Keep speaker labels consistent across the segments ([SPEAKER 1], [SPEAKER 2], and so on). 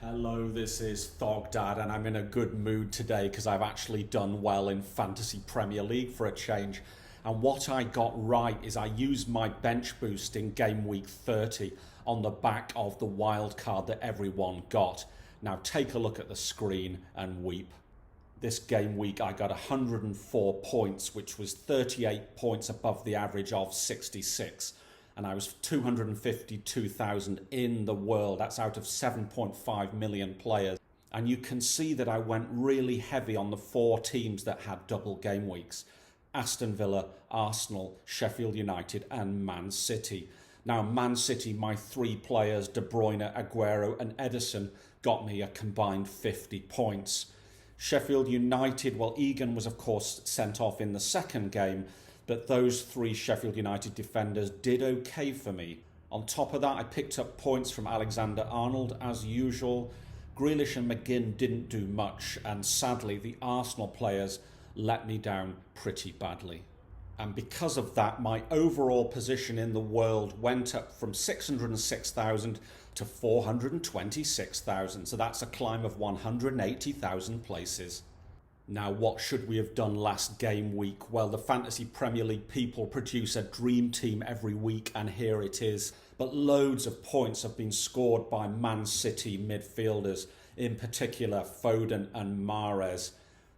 [SPEAKER 1] Hello, this is Thogdad, and I'm in a good mood today because I've actually done well in Fantasy Premier League for a change. And what I got right is I used my bench boost in game week 30 on the back of the wildcard that everyone got. Now take a look at the screen and weep. This game week I got 104 points, which was 38 points above the average of 66. And I was 252,000 in the world. That's out of 7.5 million players. And you can see that I went really heavy on the four teams that had double game weeks: Aston Villa, Arsenal, Sheffield United and Man City. Now Man City, my three players, De Bruyne, Aguero and Ederson, got me a combined 50 points. Sheffield United, well, Egan was of course sent off in the second game, but those three Sheffield United defenders did okay for me. On top of that, I picked up points from Alexander-Arnold as usual. Grealish and McGinn didn't do much, and sadly the Arsenal players let me down pretty badly. And because of that, my overall position in the world went up from 606,000 to 426,000. So that's a climb of 180,000 places. Now, what should we have done last game week? Well, the Fantasy Premier League people produce a dream team every week, and here it is. But loads of points have been scored by Man City midfielders, in particular Foden and Mahrez.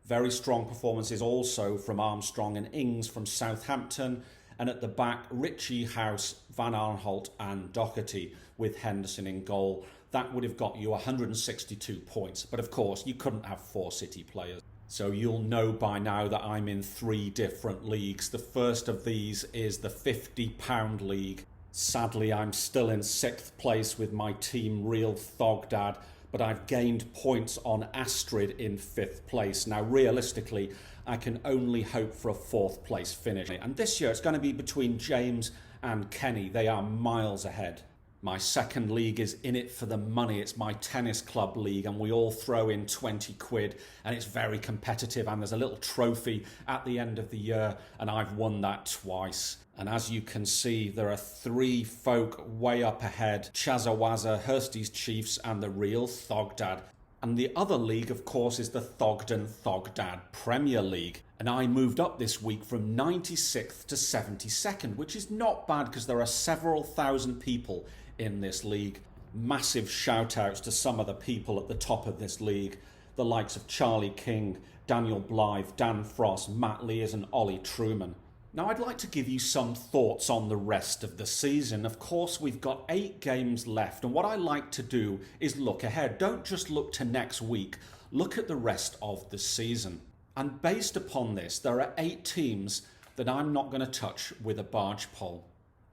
[SPEAKER 1] Very strong performances also from Armstrong and Ings from Southampton. And at the back, Ritchie, House, Van Aanholt and Doherty with Henderson in goal. That would have got you 162 points. But of course, you couldn't have four City players. So you'll know by now that I'm in three different leagues. The first of these is the £50 league. Sadly, I'm still in 6th place with my team Real Thogdad, but I've gained points on Astrid in 5th place. Now, realistically, I can only hope for a 4th place finish. And this year, it's going to be between James and Kenny. They are miles ahead. My second league is in it for the money. It's my tennis club league, and we all throw in 20 quid, and it's very competitive, and there's a little trophy at the end of the year, and I've won that twice. And as you can see, there are three folk way up ahead: Chazawaza, Hursty's Chiefs and the Real Thogdad. And the other league, of course, is the Thogden Thogdad Premier League. And I moved up this week from 96th to 72nd, which is not bad because there are several thousand people in this league. Massive shout outs to some of the people at the top of this league. The likes of Charlie King, Daniel Blythe, Dan Frost, Matt Lears and Ollie Truman. Now, I'd like to give you some thoughts on the rest of the season. Of course, we've got 8 games left, and what I like to do is look ahead. Don't just look to next week, look at the rest of the season. And based upon this, there are 8 teams that I'm not going to touch with a barge pole.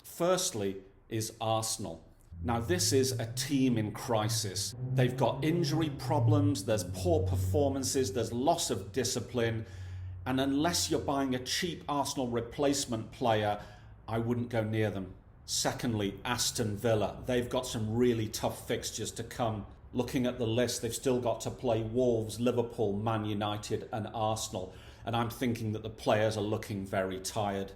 [SPEAKER 1] Firstly is Arsenal. Now, this is a team in crisis. They've got injury problems, there's poor performances, there's loss of discipline. And unless you're buying a cheap Arsenal replacement player, I wouldn't go near them. Secondly, Aston Villa. They've got some really tough fixtures to come. Looking at the list, they've still got to play Wolves, Liverpool, Man United and Arsenal. And I'm thinking that the players are looking very tired.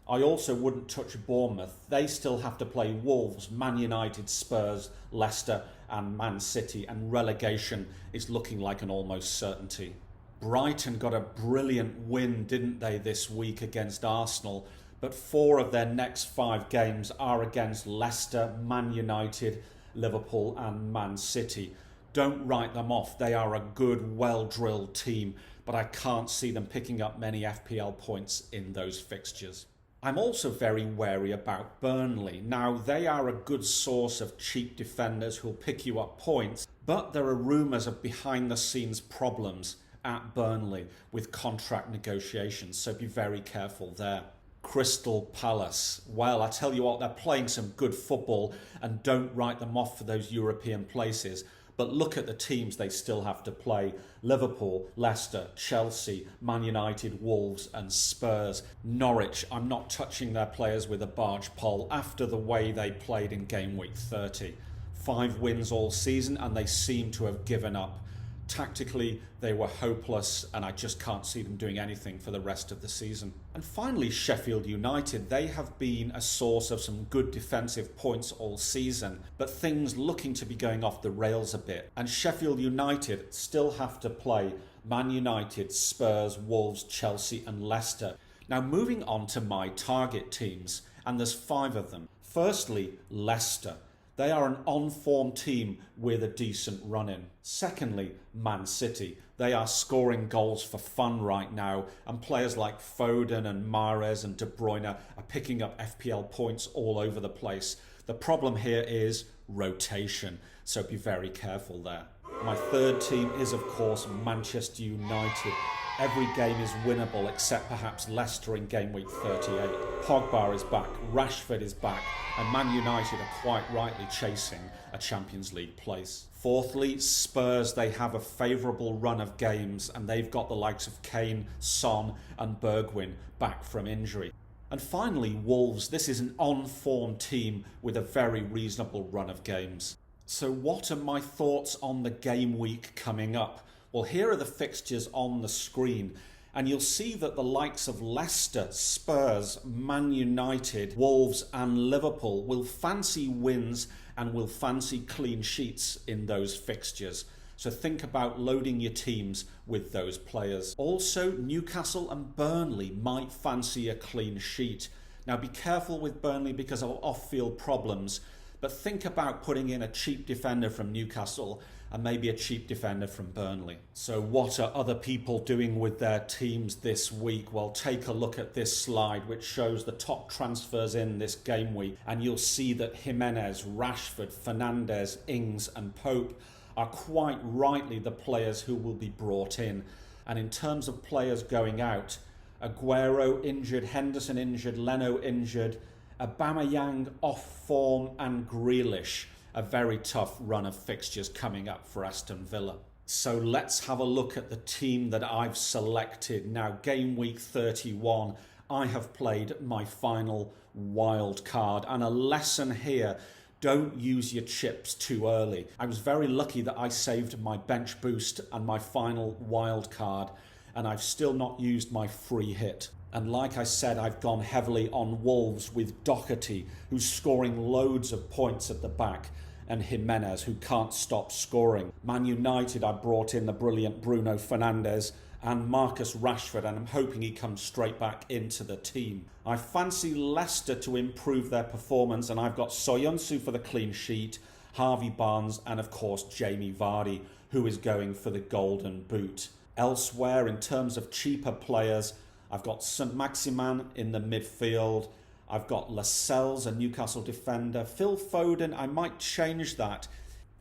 [SPEAKER 1] I also wouldn't touch Bournemouth. They still have to play Wolves, Man United, Spurs, Leicester and Man City. And relegation is looking like an almost certainty. Brighton got a brilliant win, didn't they, this week against Arsenal? But 4 of their next 5 games are against Leicester, Man United, Liverpool and Man City. Don't write them off. They are a good, well-drilled team, but I can't see them picking up many FPL points in those fixtures. I'm also very wary about Burnley. Now, they are a good source of cheap defenders who'll pick you up points, but there are rumours of behind-the-scenes problems at Burnley with contract negotiations, so be very careful there. Crystal Palace. Well, I tell you what, they're playing some good football, and don't write them off for those European places. But look at the teams they still have to play: Liverpool, Leicester, Chelsea, Man United, Wolves and Spurs. Norwich, I'm not touching their players with a barge pole after the way they played in game week 30. 5 wins all season and they seem to have given up. Tactically, they were hopeless, and I just can't see them doing anything for the rest of the season. And finally, Sheffield United. They have been a source of some good defensive points all season, but things looking to be going off the rails a bit. And Sheffield United still have to play Man United, Spurs, Wolves, Chelsea and Leicester. Now moving on to my target teams, and there's 5 of them. Firstly, Leicester. They are an on-form team with a decent run-in. Secondly, Man City. They are scoring goals for fun right now, and players like Foden and Mahrez and De Bruyne are picking up FPL points all over the place. The problem here is rotation, so be very careful there. My third team is, of course, Manchester United. Every game is winnable except perhaps Leicester in game week 38. Pogba is back, Rashford is back, and Man United are quite rightly chasing a Champions League place. Fourthly, Spurs. They have a favourable run of games, and they've got the likes of Kane, Son and Bergwijn back from injury. And finally, Wolves. This is an on-form team with a very reasonable run of games. So what are my thoughts on the game week coming up? Well, here are the fixtures on the screen, and you'll see that the likes of Leicester, Spurs, Man United, Wolves and Liverpool will fancy wins and will fancy clean sheets in those fixtures. So think about loading your teams with those players. Also, Newcastle and Burnley might fancy a clean sheet. Now be careful with Burnley because of off-field problems, but think about putting in a cheap defender from Newcastle and maybe a cheap defender from Burnley. So what are other people doing with their teams this week? Well, take a look at this slide which shows the top transfers in this game week, and you'll see that Jimenez, Rashford, Fernandes, Ings and Pope are quite rightly the players who will be brought in. And in terms of players going out, Aguero injured, Henderson injured, Leno injured, Aubameyang off form and Grealish. A very tough run of fixtures coming up for Aston Villa. So let's have a look at the team that I've selected. Now, game week 31, I have played my final wild card, and a lesson here: don't use your chips too early. I was very lucky that I saved my bench boost and my final wild card, and I've still not used my free hit. And like I said, I've gone heavily on Wolves with Doherty, who's scoring loads of points at the back, and Jimenez, who can't stop scoring. Man United, I brought in the brilliant Bruno Fernandes and Marcus Rashford, and I'm hoping he comes straight back into the team. I fancy Leicester to improve their performance, and I've got Soyuncu for the clean sheet, Harvey Barnes, and of course Jamie Vardy, who is going for the golden boot. Elsewhere, in terms of cheaper players, I've got St Maximin in the midfield. I've got Lascelles, a Newcastle defender. Phil Foden, I might change that.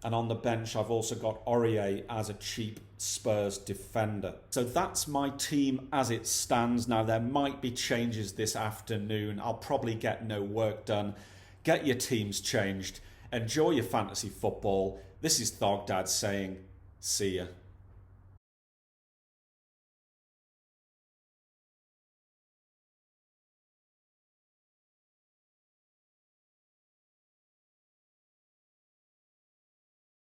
[SPEAKER 1] And on the bench, I've also got Aurier as a cheap Spurs defender. So that's my team as it stands. Now, there might be changes this afternoon. I'll probably get no work done. Get your teams changed. Enjoy your fantasy football. This is Thogdad saying, see ya.